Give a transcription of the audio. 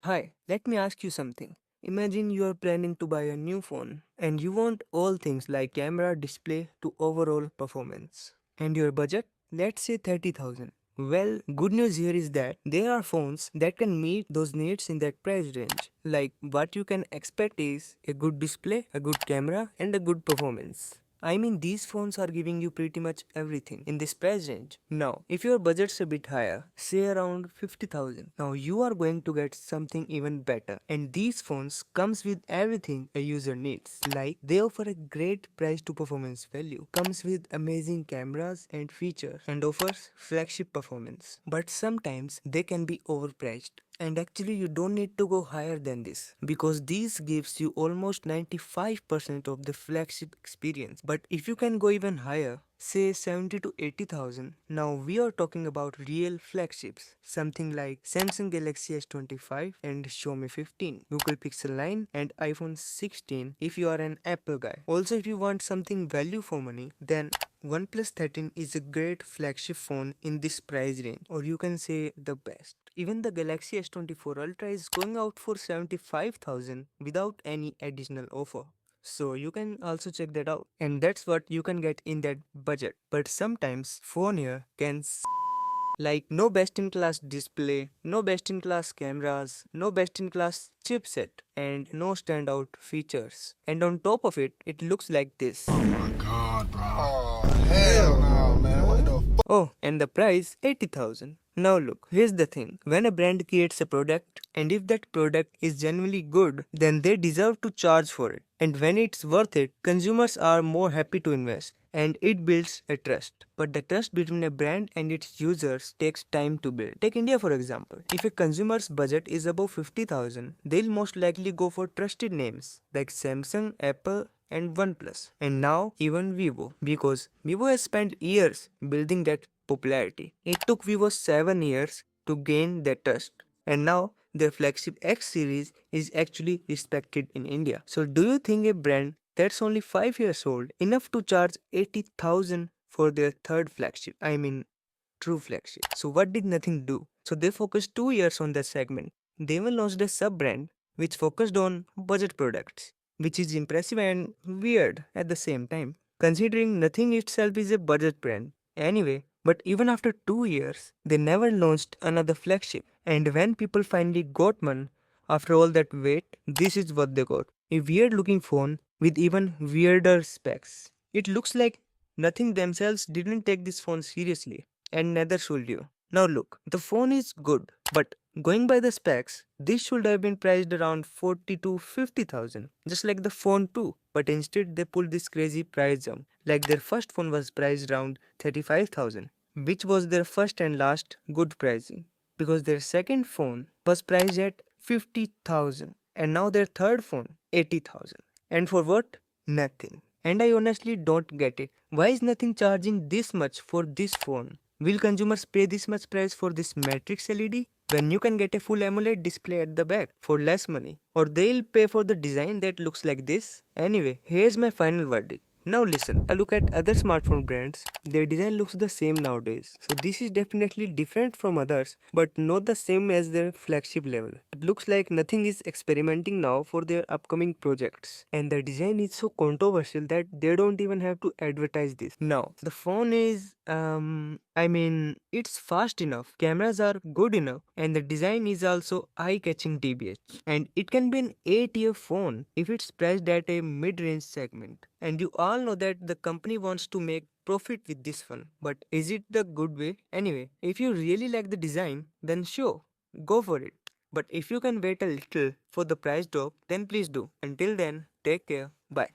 Hi, let me ask you something. Imagine you are planning to buy a new phone and you want all things like camera, display to overall performance. And your budget? Let's say 30,000. Well, good news here is that there are phones that can meet those needs in that price range. Like what you can expect is a good display, a good camera, and a good performance. I mean, these phones are giving you pretty much everything in this price range. Now, if your budget's a bit higher, say around 50,000, now you are going to get something even better. And these phones comes with everything a user needs. Like they offer a great price to performance value, comes with amazing cameras and features, and offers flagship performance. But sometimes they can be overpriced. And actually you don't need to go higher than this because this gives you almost 95% of the flagship experience. But if you can go even higher, say 70 to 80,000, now we are talking about real flagships, something like Samsung Galaxy S25 and Xiaomi 15, Google Pixel 9 and iPhone 16 if you are an Apple guy. Also, if you want something value for money, then OnePlus 13 is a great flagship phone in this price range, or you can say the best. Even the Galaxy S24 Ultra is going out for 75,000 without any additional offer. So you can also check that out. And that's what you can get in that budget. But sometimes phone here can like no best in class display, no best in class cameras, no best in class chipset, and no standout features. And on top of it, it looks like this. Oh my god, bro. Oh, hell no, man. What the fuck? Oh, and the price 80,000. Now look, here's the thing. When a brand creates a product and if that product is genuinely good, then they deserve to charge for it. And when it's worth it, consumers are more happy to invest and it builds a trust. But the trust between a brand and its users takes time to build. Take India for example. If a consumer's budget is above 50,000, they'll most likely go for trusted names like Samsung, Apple, and OnePlus, and now even Vivo, because Vivo has spent years building that popularity. It took Vivo 7 years to gain that trust, and now their flagship X series is actually respected in India. So, do you think a brand that's only 5 years old enough to charge 80,000 for their third flagship? I mean, true flagship. So, what did Nothing do? So, they focused 2 years on that segment. They even launched a sub brand which focused on budget products, which is impressive and weird at the same time, considering Nothing itself is a budget brand. Anyway, but even after 2 years, they never launched another flagship. And when people finally got one, after all that wait, this is what they got. A weird looking phone with even weirder specs. It looks like Nothing themselves didn't take this phone seriously, and neither should you. Now look, the phone is good, but going by the specs, this should have been priced around 40 to 50,000, just like the phone too. But instead they pulled this crazy price jump. Like their first phone was priced around 35,000, which was their first and last good pricing. Because their second phone was priced at 50,000 and now their third phone 80,000. And for what? Nothing. And I honestly don't get it. Why is Nothing charging this much for this phone? Will consumers pay this much price for this Matrix LED when you can get a full AMOLED display at the back for less money? Or they'll pay for the design that looks like this? Anyway, here's my final verdict. Now listen, I look at other smartphone brands, their design looks the same nowadays. So this is definitely different from others, but not the same as their flagship level. It looks like Nothing is experimenting now for their upcoming projects. And the design is so controversial that they don't even have to advertise this. Now, the phone is it's fast enough, cameras are good enough, and the design is also eye-catching TBH. And it can be an A-tier phone if it's priced at a mid-range segment. And you all know that the company wants to make profit with this phone. But is it the good way? Anyway, if you really like the design, then sure, go for it. But if you can wait a little for the price drop, then please do. Until then, take care. Bye.